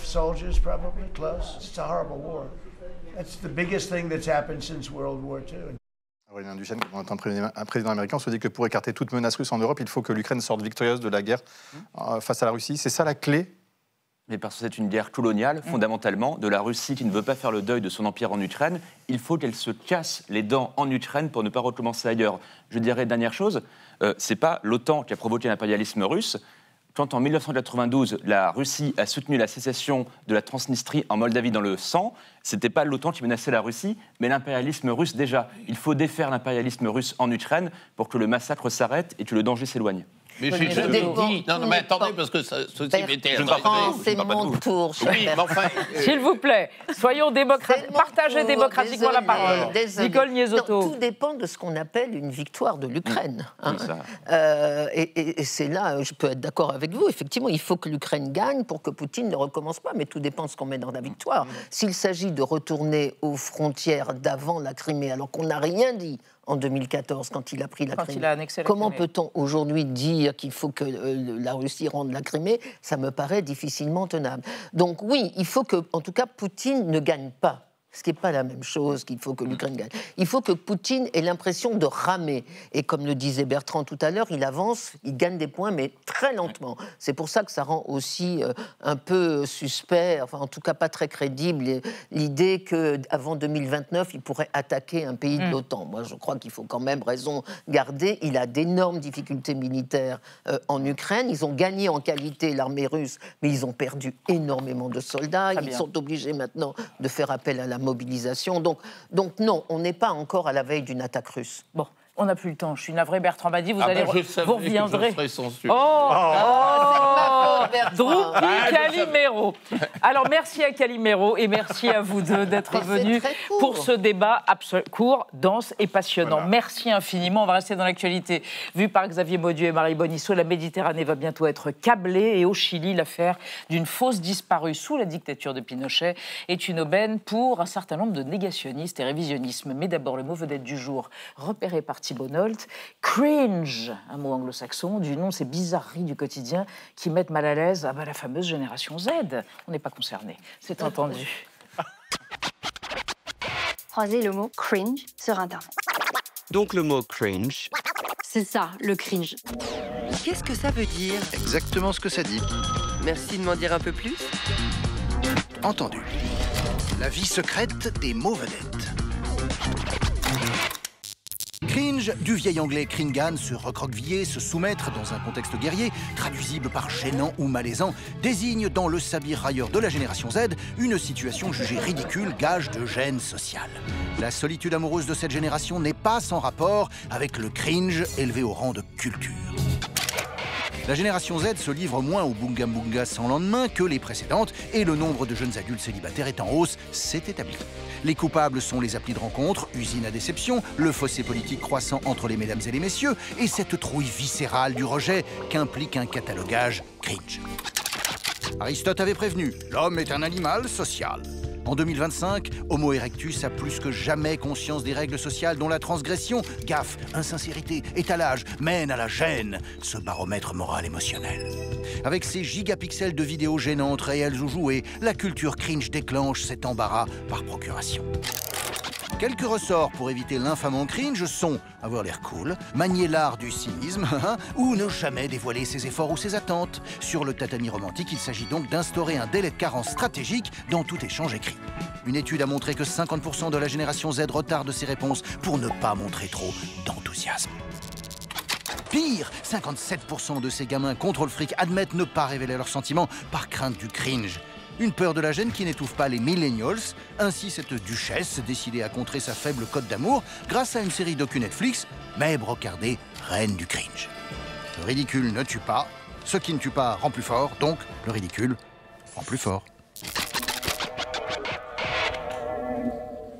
[SPEAKER 19] soldiers, probably close. It's a horrible war. That's the biggest thing that's happened since World War II.
[SPEAKER 9] Aurélien Duchesne, en tant que président américain, on se dit que pour écarter toute menace russe en Europe, il faut que l'Ukraine sorte victorieuse de la guerre face à la Russie. C'est ça la clé?
[SPEAKER 15] Mais parce que c'est une guerre coloniale, fondamentalement, de la Russie qui ne veut pas faire le deuil de son empire en Ukraine. Il faut qu'elle se casse les dents en Ukraine pour ne pas recommencer ailleurs. Je dirais, dernière chose, c'est pas l'OTAN qui a provoqué l'impérialisme russe. Quand en 1992, la Russie a soutenu la sécession de la Transnistrie en Moldavie dans le sang, c'était pas l'OTAN qui menaçait la Russie, mais l'impérialisme russe déjà. Il faut défaire l'impérialisme russe en Ukraine pour que le massacre s'arrête et que le danger s'éloigne.
[SPEAKER 16] Mais j'ai jamais dit... Non, mais attendez, parce que ceci m'était adressé...
[SPEAKER 17] C'est mon tour, cher
[SPEAKER 16] Oui, mais enfin...
[SPEAKER 1] S'il vous plaît, soyons démocratiques, partagez démocratiquement la parole. Nicole Niesotto.
[SPEAKER 17] Tout dépend de ce qu'on appelle une victoire de l'Ukraine. Et c'est là, je peux être d'accord avec vous, effectivement, il faut que l'Ukraine gagne pour que Poutine ne recommence pas, mais tout dépend de ce qu'on met dans la victoire. S'il s'agit de retourner aux frontières d'avant la Crimée, alors qu'on n'a rien dit en 2014, quand il a pris la Crimée. Comment peut-on aujourd'hui dire qu'il faut que la Russie rende la Crimée? Ça me paraît difficilement tenable. Donc oui, il faut que, en tout cas, Poutine ne gagne pas. Ce qui n'est pas la même chose qu'il faut que l'Ukraine gagne. Il faut que Poutine ait l'impression de ramer. Et comme le disait Bertrand tout à l'heure, il avance, il gagne des points, mais très lentement. C'est pour ça que ça rend aussi un peu suspect, enfin en tout cas pas très crédible, l'idée qu'avant 2029, il pourrait attaquer un pays de l'OTAN. Moi, je crois qu'il faut quand même raison garder. Il a d'énormes difficultés militaires en Ukraine. Ils ont gagné en qualité l'armée russe, mais ils ont perdu énormément de soldats. Ils sont obligés maintenant de faire appel à la mobilisation. Donc non, on n'est pas encore à la veille d'une attaque russe.
[SPEAKER 1] Bon, on n'a plus le temps. Je suis navrée, Bertrand m'a dit, vous reviendrez. Drupi Calimero. Alors, merci à Calimero et merci à vous deux d'être venus pour ce débat court, dense et passionnant. Voilà. Merci infiniment. On va rester dans l'actualité. Vu par Xavier Maudieu et Marie Bonisseau, la Méditerranée va bientôt être câblée et au Chili, l'affaire d'une fausse disparue sous la dictature de Pinochet est une aubaine pour un certain nombre de négationnistes et révisionnismes. Mais d'abord, le mot vedette du jour, repéré par Thibault Nolte, cringe, un mot anglo-saxon, du nom ces bizarreries du quotidien qui mettent mal à l'aise la fameuse génération Z. On n'est pas concerné, c'est entendu.
[SPEAKER 20] Croisez le mot cringe sur Internet.
[SPEAKER 21] Donc le mot cringe...
[SPEAKER 20] C'est ça, le cringe.
[SPEAKER 21] Qu'est-ce que ça veut dire?
[SPEAKER 22] Exactement ce que ça dit.
[SPEAKER 21] Merci de m'en dire un peu plus.
[SPEAKER 22] Entendu. La vie secrète des mots vedettes. Cringe, du vieil anglais cringan, se recroqueviller, se soumettre dans un contexte guerrier, traduisible par gênant ou malaisant, désigne dans le sabir railleur de la génération Z une situation jugée ridicule, gage de gêne sociale. La solitude amoureuse de cette génération n'est pas sans rapport avec le cringe élevé au rang de culture. La génération Z se livre moins au bunga bunga sans lendemain que les précédentes et le nombre de jeunes adultes célibataires est en hausse, c'est établi. Les coupables sont les applis de rencontre, usine à déception, le fossé politique croissant entre les mesdames et les messieurs et cette trouille viscérale du rejet qu'implique un catalogage cringe. Aristote avait prévenu, l'homme est un animal social. En 2025, Homo erectus a plus que jamais conscience des règles sociales dont la transgression, gaffe, insincérité, étalage mène à la gêne, ce baromètre moral émotionnel. Avec ses gigapixels de vidéos gênantes, réelles ou jouées, la culture cringe déclenche cet embarras par procuration. Quelques ressorts pour éviter l'infamant cringe sont avoir l'air cool, manier l'art du cynisme ou ne jamais dévoiler ses efforts ou ses attentes. Sur le tatami romantique, il s'agit donc d'instaurer un délai de carence stratégique dans tout échange écrit. Une étude a montré que 50% de la génération Z retarde ses réponses pour ne pas montrer trop d'enthousiasme. Pire, 57% de ces gamins contre le fric admettent ne pas révéler leurs sentiments par crainte du cringe. Une peur de la gêne qui n'étouffe pas les millennials. Ainsi, cette duchesse décidée à contrer sa faible cote d'amour grâce à une série docu Netflix, mais brocardée reine du cringe. Le ridicule ne tue pas. Ce qui ne tue pas rend plus fort, donc le ridicule rend plus fort.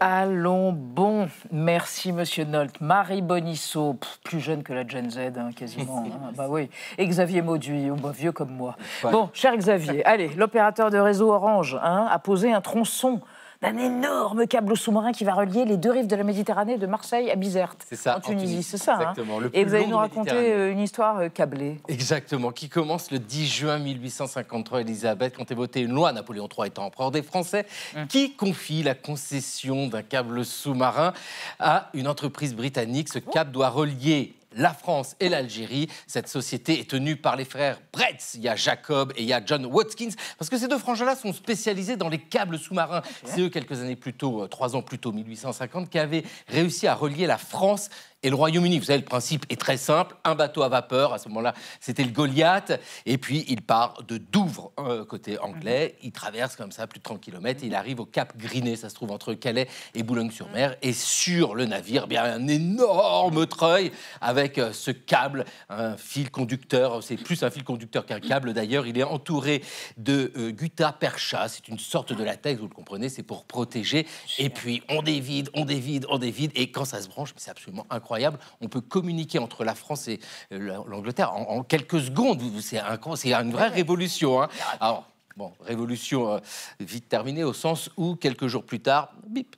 [SPEAKER 1] Allons bon, merci Monsieur Nolte. Marie Bonisseau, plus jeune que la Gen Z, quasiment. Bah oui. Et Xavier Mauduit, vieux comme moi. Ouais. Bon, cher Xavier, allez, l'opérateur de réseau Orange a posé un tronçon d'un énorme câble sous-marin qui va relier les deux rives de la Méditerranée, de Marseille à Bizerte, en Tunisie. C'est ça,
[SPEAKER 2] exactement,
[SPEAKER 1] hein. Et vous allez nous raconter une histoire câblée.
[SPEAKER 2] Exactement, qui commence le 10 juin 1853, Elisabeth, quand est votée une loi, Napoléon III étant empereur des Français, qui confie la concession d'un câble sous-marin à une entreprise britannique. Ce câble doit relier la France et l'Algérie. Cette société est tenue par les frères Bretz. Il y a Jacob et il y a John Watkins, parce que ces deux frangins-là sont spécialisés dans les câbles sous-marins. C'est eux, quelques années plus tôt, 3 ans plus tôt, 1850, qui avaient réussi à relier la France et le Royaume-Uni. Vous savez, le principe est très simple. Un bateau à vapeur, à ce moment-là, c'était le Goliath. Et puis, il part de Douvres, côté anglais. Il traverse comme ça plus de 30 km et il arrive au Cap Griné. Ça se trouve entre Calais et Boulogne-sur-Mer. Et sur le navire, bien un énorme treuil avec ce câble, un fil conducteur. C'est plus un fil conducteur qu'un câble, d'ailleurs. Il est entouré de gutta percha. C'est une sorte de latex, vous le comprenez, c'est pour protéger. Et puis, on dévide, on dévide, on dévide. Et quand ça se branche, c'est absolument incroyable. On peut communiquer entre la France et l'Angleterre en quelques secondes. C'est une vraie révolution. Hein. Alors, bon, révolution vite terminée au sens où, quelques jours plus tard, bip,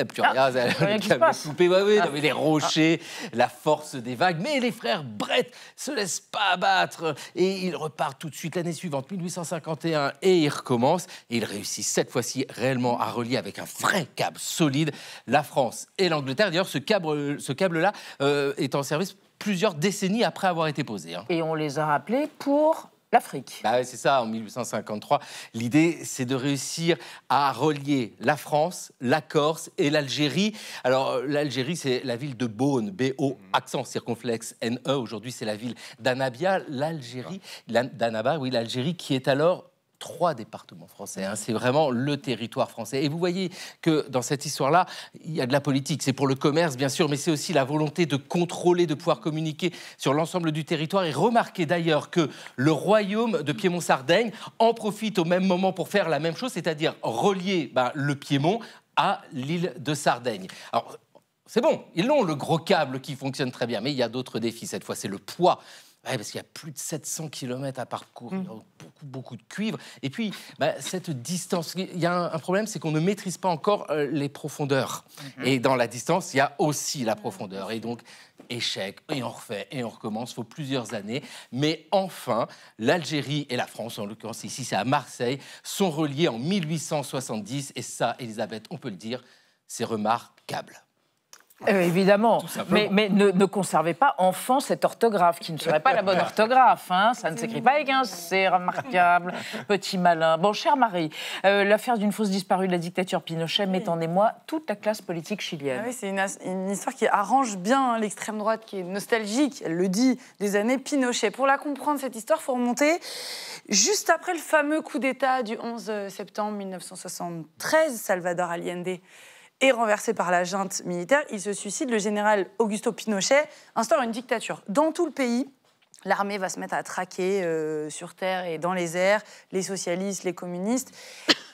[SPEAKER 2] plus rien, le câble coupé, les rochers, la force des vagues. Mais les frères Brett se laissent pas abattre et ils repartent tout de suite l'année suivante, 1851, et ils recommencent. Et ils réussissent cette fois-ci réellement à relier avec un vrai câble solide la France et l'Angleterre. D'ailleurs, ce câble-là est en service plusieurs décennies après avoir été posé. Hein.
[SPEAKER 1] Et on les a rappelés pour l'Afrique.
[SPEAKER 2] Bah, c'est ça, en 1853. L'idée, c'est de réussir à relier la France, la Corse et l'Algérie. Alors, l'Algérie, c'est la ville de Beaune, B-O, accent circonflexe, N-E. Aujourd'hui, c'est la ville d'Annabia. L'Algérie, l'Algérie qui est alors 3 départements français. Hein. C'est vraiment le territoire français. Et vous voyez que dans cette histoire-là, il y a de la politique. C'est pour le commerce, bien sûr, mais c'est aussi la volonté de contrôler, de pouvoir communiquer sur l'ensemble du territoire. Et remarquez d'ailleurs que le royaume de Piémont-Sardaigne en profite au même moment pour faire la même chose, c'est-à-dire relier le Piémont à l'île de Sardaigne. Alors, c'est bon, ils l'ont, le gros câble qui fonctionne très bien, mais il y a d'autres défis. Cette fois, c'est le poids. Ouais, parce qu'il y a plus de 700 km à parcourir, beaucoup de cuivre. Et puis, cette distance, il y a un problème, c'est qu'on ne maîtrise pas encore les profondeurs. Et dans la distance, il y a aussi la profondeur. Et donc, échec, et on refait, et on recommence, il faut plusieurs années. Mais enfin, l'Algérie et la France, en l'occurrence ici, c'est à Marseille, sont reliés en 1870. Et ça, Elisabeth, on peut le dire, c'est remarquable.
[SPEAKER 1] Évidemment, mais ne conservez pas enfant cette orthographe, qui ne serait pas la bonne orthographe. Hein. Ça ne s'écrit pas avec un C, remarquable, petit malin. Bon, chère Marie, l'affaire d'une fausse disparue de la dictature Pinochet met en émoi toute la classe politique chilienne.
[SPEAKER 3] Oui, c'est une histoire qui arrange bien l'extrême droite, qui est nostalgique, elle le dit, des années Pinochet. Pour la comprendre, cette histoire, il faut remonter juste après le fameux coup d'État du 11 septembre 1973, Salvador Allende est renversé par la junte militaire, il se suicide. Le général Augusto Pinochet instaure une dictature dans tout le pays. L'armée va se mettre à traquer sur terre et dans les airs les socialistes, les communistes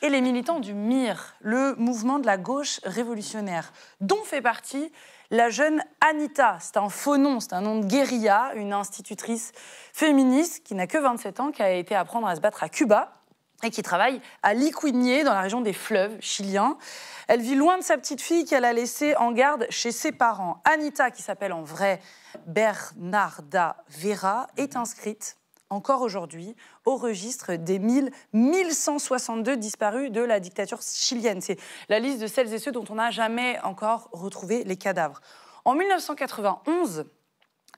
[SPEAKER 3] et les militants du MIR, le mouvement de la gauche révolutionnaire, dont fait partie la jeune Anita. C'est un faux nom, c'est un nom de guérilla, une institutrice féministe qui n'a que 27 ans, qui a été apprendre à se battre à Cuba et qui travaille à Licuigné, dans la région des fleuves chiliens. Elle vit loin de sa petite fille qu'elle a laissée en garde chez ses parents. Anita, qui s'appelle en vrai Bernarda Vera, est inscrite, encore aujourd'hui, au registre des 1162 disparus de la dictature chilienne. C'est la liste de celles et ceux dont on n'a jamais encore retrouvé les cadavres. En 1991,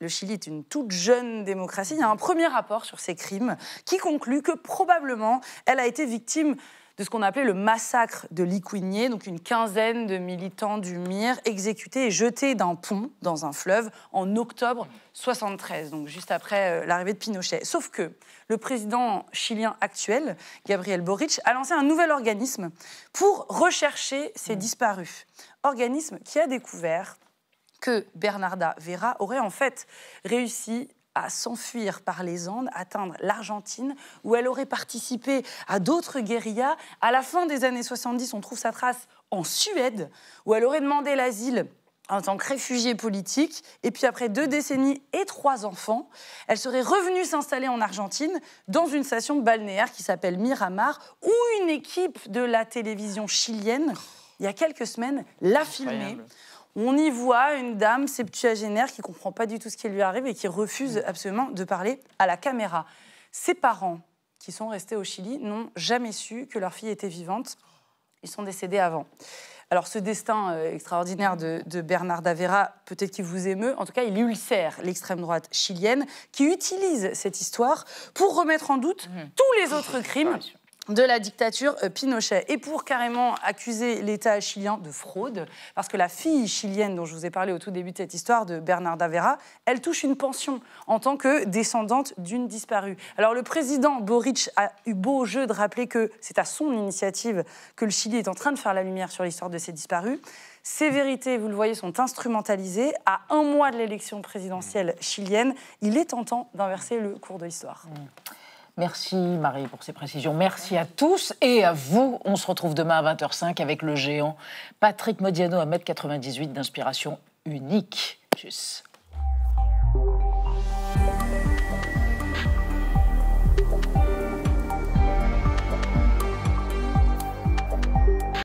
[SPEAKER 3] le Chili est une toute jeune démocratie. Il y a un premier rapport sur ces crimes qui conclut que probablement elle a été victime de ce qu'on appelait le massacre de Licuigné, donc une quinzaine de militants du MIR exécutés et jetés d'un pont dans un fleuve en octobre 1973, donc juste après l'arrivée de Pinochet. Sauf que le président chilien actuel, Gabriel Boric, a lancé un nouvel organisme pour rechercher ces disparus. Organisme qui a découvert que Bernarda Vera aurait en fait réussi à s'enfuir par les Andes, atteindre l'Argentine, où elle aurait participé à d'autres guérillas. À la fin des années 70, on trouve sa trace en Suède, où elle aurait demandé l'asile en tant que réfugiée politique. Et puis après 2 décennies et 3 enfants, elle serait revenue s'installer en Argentine dans une station balnéaire qui s'appelle Miramar, où une équipe de la télévision chilienne, il y a quelques semaines, l'a filmée. On y voit une dame septuagénaire qui ne comprend pas du tout ce qui lui arrive et qui refuse absolument de parler à la caméra. Ses parents, qui sont restés au Chili, n'ont jamais su que leur fille était vivante. Ils sont décédés avant. Alors, ce destin extraordinaire de Bernarda Vera, peut-être qu'il vous émeut. En tout cas, il ulcère l'extrême droite chilienne qui utilise cette histoire pour remettre en doute tous les autres crimes de la dictature Pinochet. Et pour carrément accuser l'État chilien de fraude, parce que la fille chilienne dont je vous ai parlé au tout début de cette histoire, de Bernarda Vera, elle touche une pension en tant que descendante d'une disparue. Alors le président Boric a eu beau jeu de rappeler que c'est à son initiative que le Chili est en train de faire la lumière sur l'histoire de ces disparus. Ces vérités, vous le voyez, sont instrumentalisées. À 1 mois de l'élection présidentielle chilienne, il est tentant d'inverser le cours de l'histoire.
[SPEAKER 1] Merci Marie pour ces précisions. Merci à tous et à vous. On se retrouve demain à 20h05 avec le géant Patrick Modiano à 1,98 m d'inspiration unique. Tchuss.